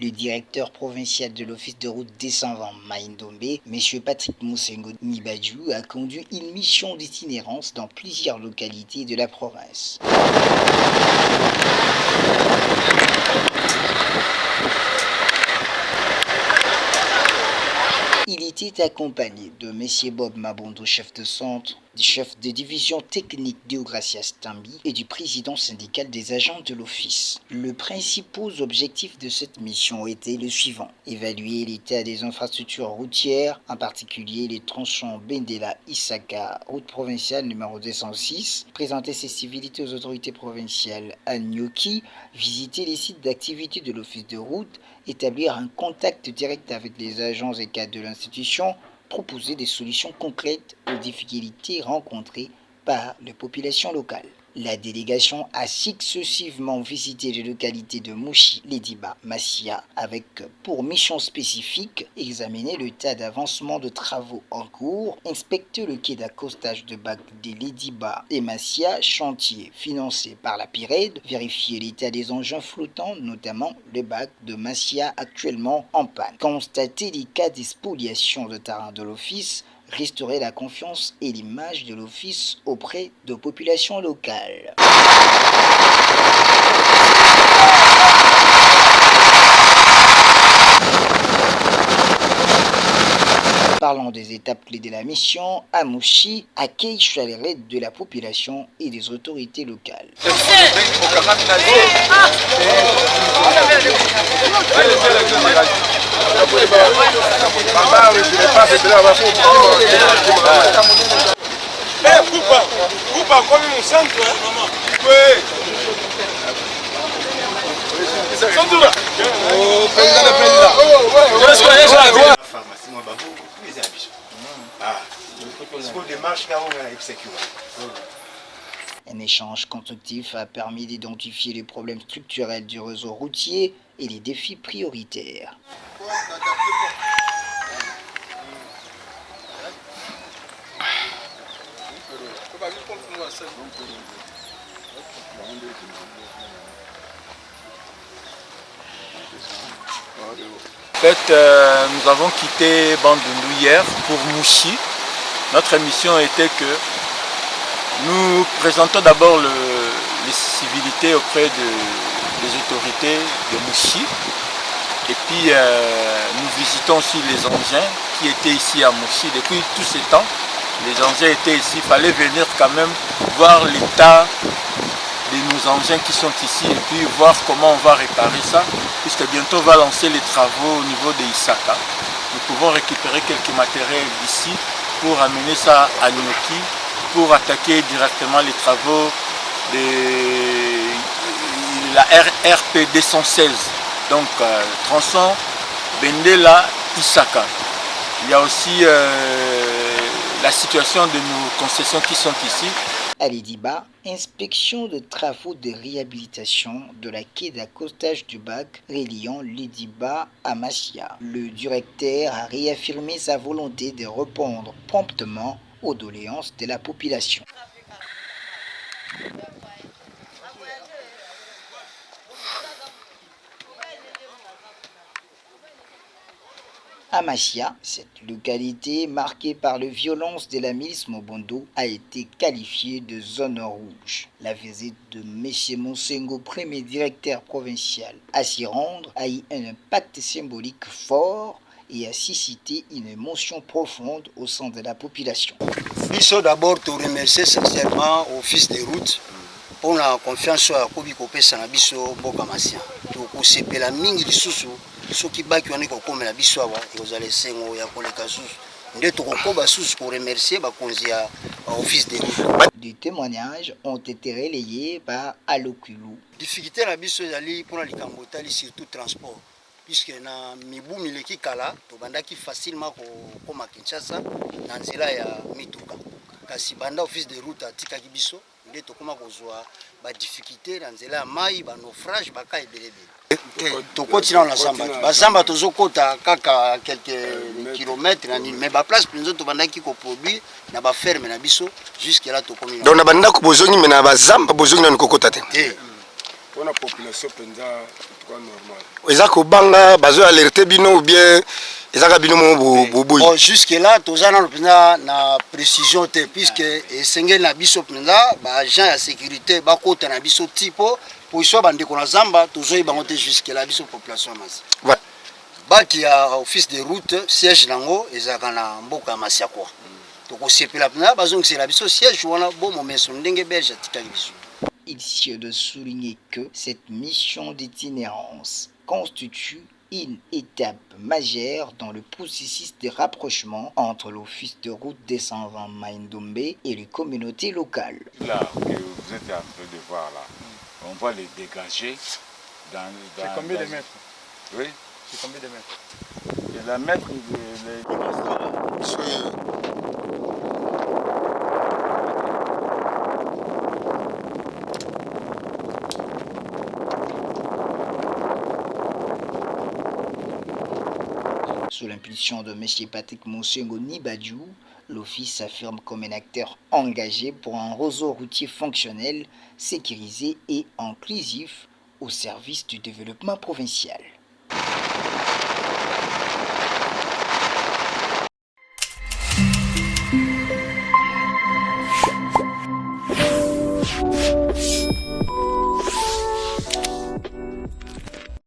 Le directeur provincial de l'Office de route descendant Maïndombe, M. Patrick Moussengo Nibadjou, a conduit une mission d'itinérance dans plusieurs localités de la province. Il était accompagné de M. Bob Mabondo, chef de centre, du chef de division technique Deogracias Tambi et du président syndical des agents de l'office. Les principaux objectifs de cette mission étaient les suivants: évaluer l'état des infrastructures routières, en particulier les tronçons Bendela-Isaka, route provinciale numéro 206, présenter ses civilités aux autorités provinciales à Nyoki, visiter les sites d'activité de l'office de route, établir un contact direct avec les agents et cadres de l'institution, proposer des solutions concrètes aux difficultés rencontrées par les populations locales. La délégation a successivement visité les localités de Mouchi, Lediba, Massia, avec pour mission spécifique examiner l'état d'avancement de travaux en cours, inspecter le quai d'accostage de bac de Lediba et Massia, chantier financé par la PIRED, vérifier l'état des engins flottants, notamment le bac de Massia actuellement en panne, constater les cas d'expoliation de terrain de l'office, restaurer la confiance et l'image de l'office auprès de populations locales. Parlons des étapes clés de la mission. À Mouchi, accueil chaleureux de la population et des autorités locales. Un échange constructif a permis d'identifier les problèmes structurels du réseau routier et les défis prioritaires. En fait, nous avons quitté Bandundu hier pour Mouchi. Notre mission était que nous présentons d'abord les civilités auprès des autorités de Mouchi. Et puis nous visitons aussi les engins qui étaient ici à Mouchi. Depuis tout ce temps, les engins étaient ici. Il fallait venir quand même voir l'état de nos engins qui sont ici et puis voir comment on va réparer ça, puisque bientôt on va lancer les travaux au niveau de Isaka. Nous pouvons récupérer quelques matériels d'ici pour amener ça à Nyoki, pour attaquer directement les travaux de la RP 216, donc tronçon Bendela Isaka. Il y a aussi la situation de nos concessions qui sont ici. À Lediba, inspection de travaux de réhabilitation de la quai d'accostage du bac reliant Lediba à Massia. Le directeur a réaffirmé sa volonté de répondre promptement aux doléances de la population. À Massia, cette localité marquée par les violences de la milice Mobondo a été qualifiée de zone rouge. La visite de M. Moussengo, premier directeur provincial, à s'y rendre a eu un impact symbolique fort et a suscité une émotion profonde au sein de la population. Nous d'abord te remercier sincèrement au fils des routes pour la confiance à Kobikope Sanabiso Bokamassia. Donc, c'est la mingi de Soussou. Ce qui bat qui en est comme la bissoire et vous allez se ya koleka sous ndeto kokoba sous pour remercier ba konzia office de route. Des témoignages ont été relayés par Alokulu. Difficulté la biso yali pour la likambotali surtout transport puisque na mibu mileki kala to bandaki facilement ko koma Kinshasa na nzela ya mituka kasi banda office de route atika kibiso ndeto koma kozwa ba difficulté na nzela mai ba naufrage baka ebelebe. Tokoti na samba bazamba tozokota kaka quelques kilomètres mais ba place plus to bandaki ko produit na ba ferme na biso jusque là tokomi donc na banda ko bozongi mais na bazamba bozongi na kokota te pour la population penza normal. Eza ko banga bazo alerter bino ou bien ezaka bino mo boboyi. Bon jusque là tozana penza na précision te puisque esengeli na biso penza ba agent ya sécurité ba kota na biso tipo pour soit bande ko na zamba tozoyi bango te jusque là biso population mas. Ouais. Baki ya office de route siège nango ezaka na mboka ya Masiakwa. Toko sepela penza bazongisa biso siège wana bo momeso ndenge belge atikali biso. Il de souligner que cette mission d'itinérance constitue une étape majeure dans le processus de rapprochement entre l'office de route des 120 Maindombe et les communautés locales. Là que vous êtes en train de voir là, on va les dégager dans c'est combien de mètres? Oui. C'est combien de mètres? Et la mètre Sous l'impulsion de M. Patrick Monsengo Nibadjou, l'office s'affirme comme un acteur engagé pour un réseau routier fonctionnel, sécurisé et inclusif au service du développement provincial.